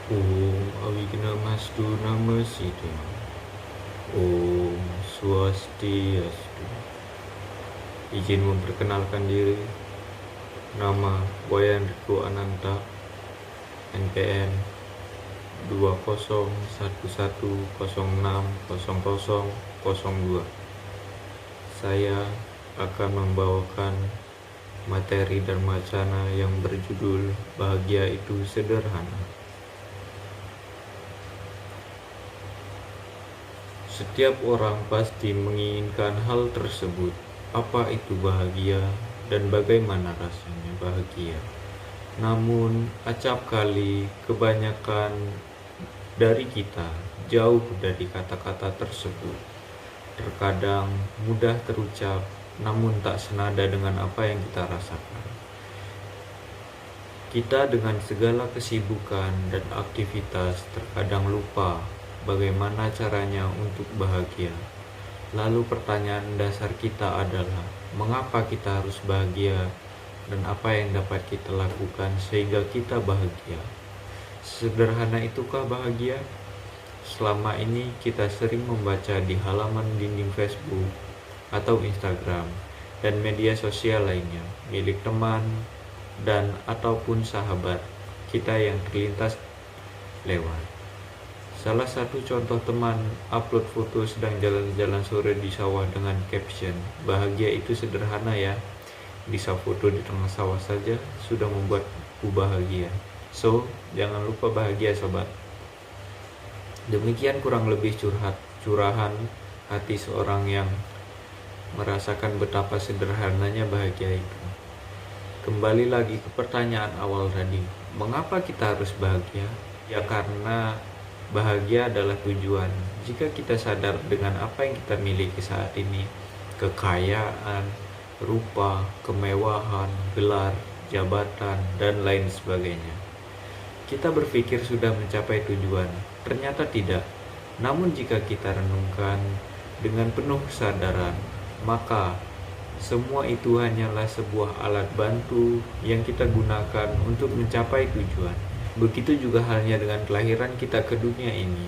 Om Awignamastu Namasita. Om Swastiastu. Izin memperkenalkan diri. Nama Wayan Riko Ananta, NPM 2011060002. Saya akan membawakan materi dan wacana yang berjudul Bahagia Itu Sederhana. Setiap orang pasti menginginkan hal tersebut. Apa itu bahagia dan bagaimana rasanya bahagia? Namun, acap kali kebanyakan dari kita jauh dari kata-kata tersebut. Terkadang mudah terucap, namun tak senada dengan apa yang kita rasakan. Kita dengan segala kesibukan dan aktivitas terkadang lupa bagaimana caranya untuk bahagia. Lalu pertanyaan dasar kita adalah, mengapa kita harus bahagia dan apa yang dapat kita lakukan sehingga kita bahagia? Sederhana itukah bahagia? Selama ini kita sering membaca di halaman dinding Facebook atau Instagram dan media sosial lainnya milik teman dan ataupun sahabat kita yang terlintas lewat. Salah satu contoh teman upload foto sedang jalan-jalan sore di sawah dengan caption, "Bahagia itu sederhana ya. Bisa foto di tengah sawah saja sudah membuatku bahagia." So, jangan lupa bahagia sobat. Demikian kurang lebih curahan hati seorang yang merasakan betapa sederhananya bahagia itu. Kembali lagi ke pertanyaan awal tadi, mengapa kita harus bahagia? Ya karena bahagia adalah tujuan. Jika kita sadar dengan apa yang kita miliki saat ini, kekayaan, rupa, kemewahan, gelar, jabatan, dan lain sebagainya, kita berpikir sudah mencapai tujuan. Ternyata tidak. Namun jika kita renungkan dengan penuh kesadaran, maka semua itu hanyalah sebuah alat bantu yang kita gunakan untuk mencapai tujuan. Begitu juga halnya dengan kelahiran kita ke dunia ini,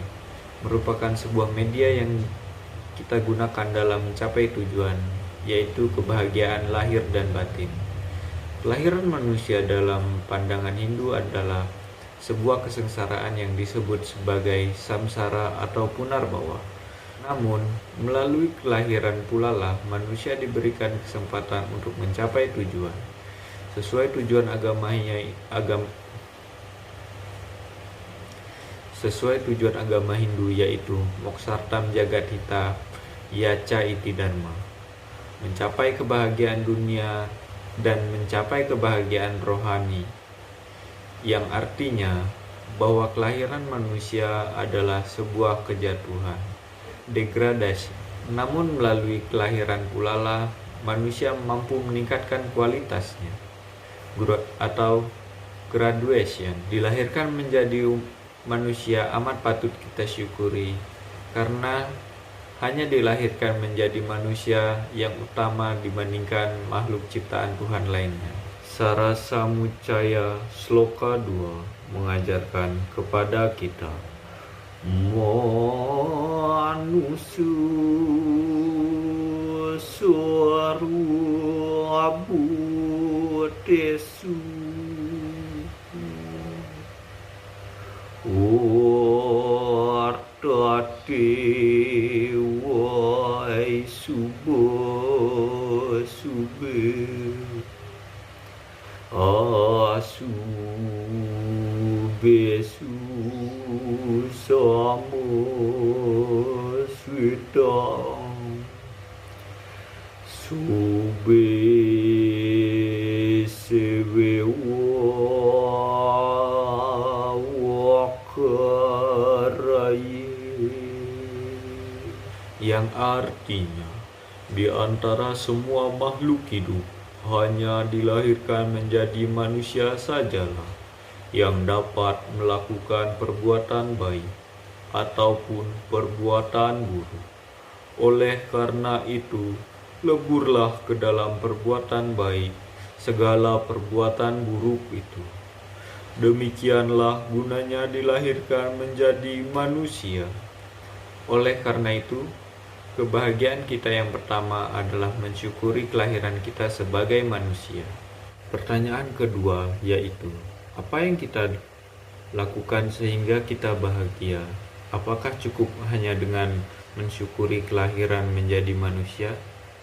merupakan sebuah media yang kita gunakan dalam mencapai tujuan, yaitu kebahagiaan lahir dan batin. Kelahiran manusia dalam pandangan Hindu adalah sebuah kesengsaraan yang disebut sebagai samsara atau punarbawa. Namun, melalui kelahiran pula lah manusia diberikan kesempatan untuk mencapai tujuan. Sesuai tujuan agama Hindu, yaitu Moksartam Jagatita Yaca Iti Dharma, mencapai kebahagiaan dunia dan mencapai kebahagiaan rohani, yang artinya bahwa kelahiran manusia adalah sebuah kejatuhan, degradasi. Namun melalui kelahiran pula lah manusia mampu meningkatkan kualitasnya, atau graduation. Dilahirkan menjadi manusia amat patut kita syukuri, karena hanya dilahirkan menjadi manusia yang utama dibandingkan makhluk ciptaan Tuhan lainnya. Sarasa Mucaya Sloka 2 mengajarkan kepada kita, Manusu Swaruabutesu Ortate Wai Subo Sube Asu Besu Samo Switang Sube Sewewa Wakaraye, yang artinya di antara semua makhluk hidup hanya dilahirkan menjadi manusia sajalah yang dapat melakukan perbuatan baik ataupun perbuatan buruk. Oleh karena itu, leburlah ke dalam perbuatan baik segala perbuatan buruk itu. Demikianlah gunanya dilahirkan menjadi manusia. Oleh karena itu, kebahagiaan kita yang pertama adalah mensyukuri kelahiran kita sebagai manusia. Pertanyaan kedua yaitu, apa yang kita lakukan sehingga kita bahagia? Apakah cukup hanya dengan mensyukuri kelahiran menjadi manusia?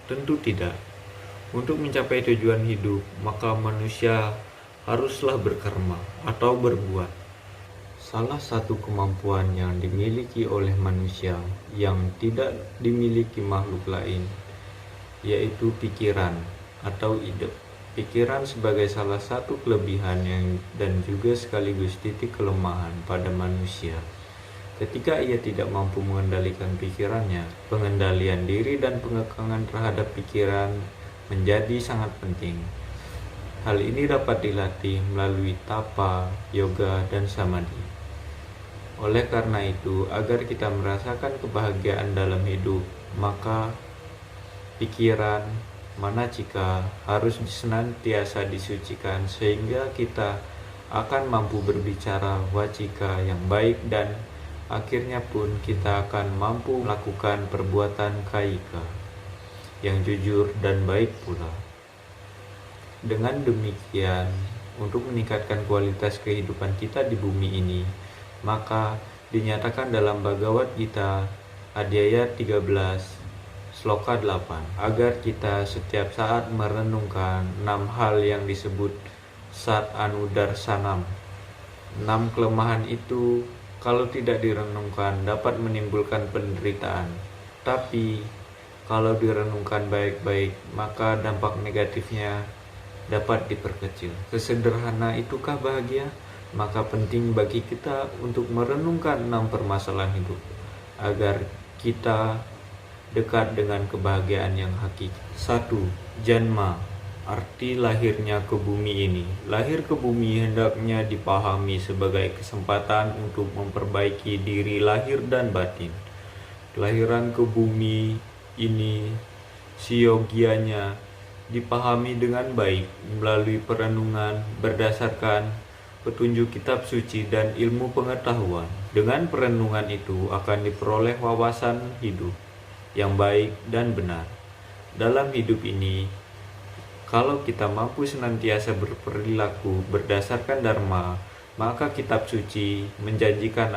Tentu tidak. Untuk mencapai tujuan hidup, maka manusia haruslah berkarma atau berbuat. Salah satu kemampuan yang dimiliki oleh manusia yang tidak dimiliki makhluk lain, yaitu pikiran atau ide. Pikiran sebagai salah satu kelebihan dan juga sekaligus titik kelemahan pada manusia. Ketika ia tidak mampu mengendalikan pikirannya, pengendalian diri dan pengekangan terhadap pikiran menjadi sangat penting. Hal ini dapat dilatih melalui tapa, yoga, dan samadhi. Oleh karena itu, agar kita merasakan kebahagiaan dalam hidup, maka pikiran, manacika harus senantiasa disucikan sehingga kita akan mampu berbicara wacika yang baik dan akhirnya pun kita akan mampu melakukan perbuatan kaika yang jujur dan baik pula. Dengan demikian, untuk meningkatkan kualitas kehidupan kita di bumi ini, maka dinyatakan dalam Bhagavad Gita Adhyaya 13 Sloka 8 agar kita setiap saat merenungkan 6 hal yang disebut Sat Anudarsanam. 6 kelemahan itu kalau tidak direnungkan dapat menimbulkan penderitaan, tapi kalau direnungkan baik-baik maka dampak negatifnya dapat diperkecil. Sesederhana itukah bahagia? Maka penting bagi kita untuk merenungkan 6 permasalahan hidup agar kita dekat dengan kebahagiaan yang hakiki. 1. Janma, arti lahirnya ke bumi ini. Lahir ke bumi hendaknya dipahami sebagai kesempatan untuk memperbaiki diri lahir dan batin. Kelahiran ke bumi ini siogianya dipahami dengan baik melalui perenungan berdasarkan petunjuk kitab suci dan ilmu pengetahuan. Dengan perenungan itu akan diperoleh wawasan hidup yang baik dan benar. Dalam hidup ini, kalau kita mampu senantiasa berperilaku berdasarkan dharma, maka kitab suci menjanjikan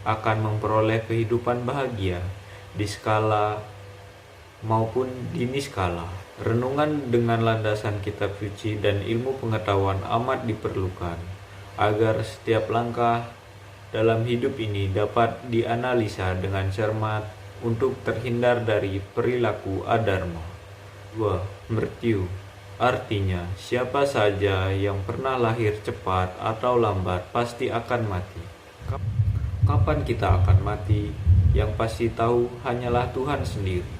akan memperoleh kehidupan bahagia di skala maupun di niskala. Renungan dengan landasan kitab suci dan ilmu pengetahuan amat diperlukan agar setiap langkah dalam hidup ini dapat dianalisa dengan cermat untuk terhindar dari perilaku adharma. 2. Mrityu, artinya siapa saja yang pernah lahir cepat atau lambat pasti akan mati. Kapan kita akan mati? Yang pasti tahu hanyalah Tuhan sendiri.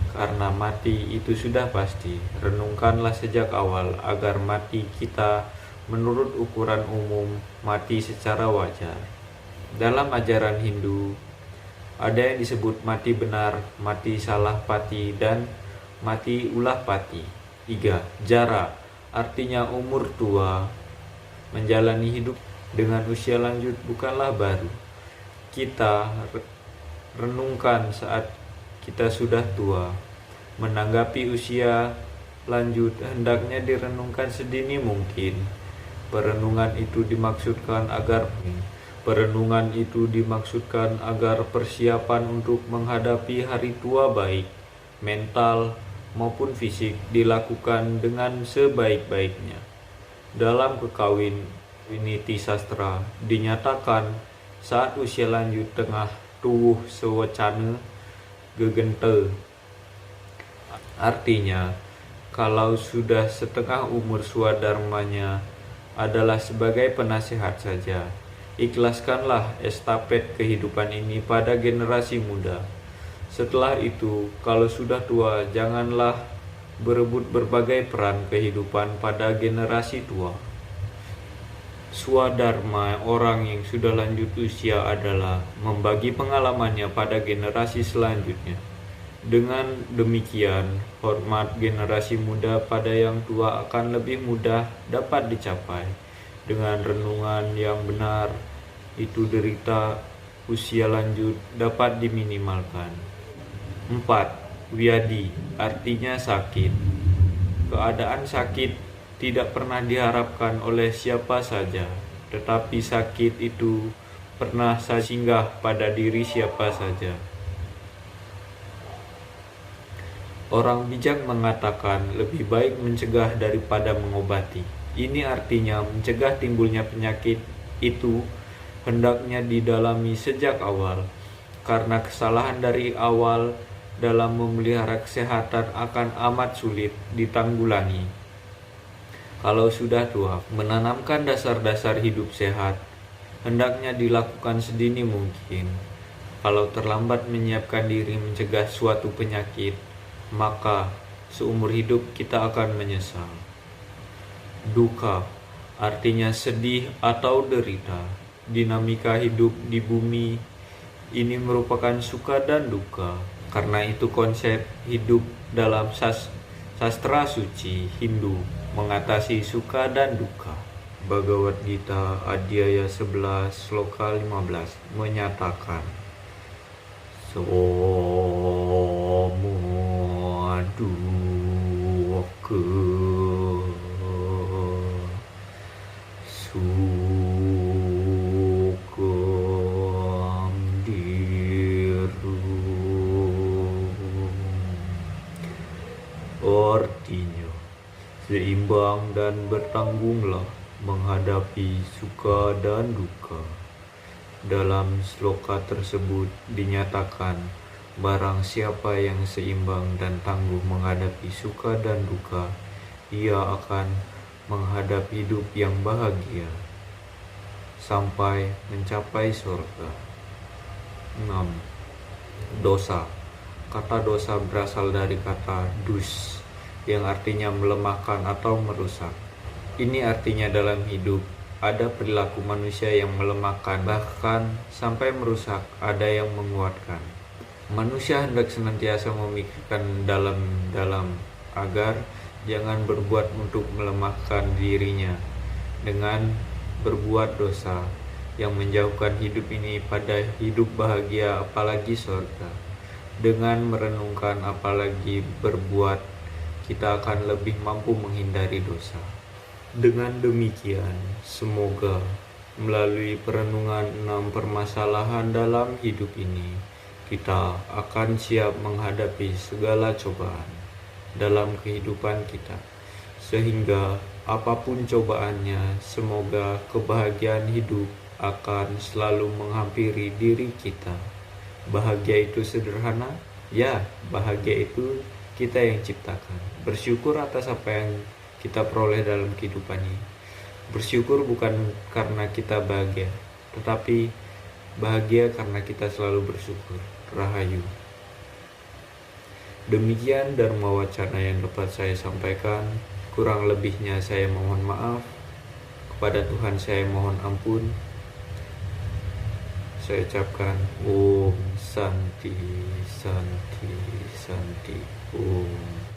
Karena mati itu sudah pasti, renungkanlah sejak awal agar mati kita menurut ukuran umum mati secara wajar. Dalam ajaran Hindu, ada yang disebut mati benar, mati salah pati, dan mati ulah pati. 3. Jara, artinya umur tua. Menjalani hidup dengan usia lanjut bukanlah baru. Kita renungkan saat kita sudah tua. Menanggapi usia lanjut hendaknya direnungkan sedini mungkin. Perenungan itu dimaksudkan agar persiapan untuk menghadapi hari tua baik mental maupun fisik dilakukan dengan sebaik-baiknya. Dalam kekawin Winiti Sastra dinyatakan saat usia lanjut tengah tuwuh sewecana gegente. Artinya, kalau sudah setengah umur swadharmanya adalah sebagai penasihat saja. Ikhlaskanlah estafet kehidupan ini pada generasi muda. Setelah itu, kalau sudah tua, janganlah berebut berbagai peran kehidupan pada generasi tua. Swadharma orang yang sudah lanjut usia adalah membagi pengalamannya pada generasi selanjutnya. Dengan demikian, hormat generasi muda pada yang tua akan lebih mudah dapat dicapai Dengan renungan yang benar, itu derita usia lanjut dapat diminimalkan. 4. Wiadi, artinya sakit. Keadaan sakit tidak pernah diharapkan oleh siapa saja, tetapi sakit itu pernah singgah pada diri siapa saja. Orang bijak mengatakan lebih baik mencegah daripada mengobati. Ini artinya mencegah timbulnya penyakit itu hendaknya didalami sejak awal, karena kesalahan dari awal dalam memelihara kesehatan akan amat sulit ditanggulangi. Kalau sudah tua, menanamkan dasar-dasar hidup sehat hendaknya dilakukan sedini mungkin. Kalau terlambat menyiapkan diri mencegah suatu penyakit, maka seumur hidup kita akan menyesal. Duka, artinya sedih atau derita. Dinamika hidup di bumi ini merupakan suka dan duka. Karena itu konsep hidup dalam sastra suci Hindu mengatasi suka dan duka. Bhagavad Gita Adhyaya 11 Sloka 15 menyatakan, Duka sukam diru. Artinya, seimbang dan bertanggunglah menghadapi suka dan duka. Dalam sloka tersebut dinyatakan, barang siapa yang seimbang dan tangguh menghadapi suka dan duka, ia akan menghadapi hidup yang bahagia sampai mencapai surga. 6. Dosa. Kata dosa berasal dari kata dus, yang artinya melemahkan atau merusak. Ini artinya dalam hidup ada perilaku manusia yang melemahkan, bahkan sampai merusak, ada yang menguatkan. Manusia hendak senantiasa memikirkan dalam-dalam agar jangan berbuat untuk melemahkan dirinya dengan berbuat dosa yang menjauhkan hidup ini pada hidup bahagia, apalagi surga. Dengan merenungkan apalagi berbuat, kita akan lebih mampu menghindari dosa. Dengan demikian, semoga melalui perenungan 6 permasalahan dalam hidup ini, kita akan siap menghadapi segala cobaan dalam kehidupan kita. Sehingga apapun cobaannya, semoga kebahagiaan hidup akan selalu menghampiri diri kita. Bahagia itu sederhana? Ya, bahagia itu kita yang ciptakan. Bersyukur atas apa yang kita peroleh dalam kehidupan ini. Bersyukur bukan karena kita bahagia, tetapi bahagia karena kita selalu bersyukur. Rahayu. Demikian Dharma Wacana yang dapat saya sampaikan. Kurang lebihnya saya mohon maaf. Kepada Tuhan saya mohon ampun. Saya ucapkan Om Santi, Santi, Santi, Om.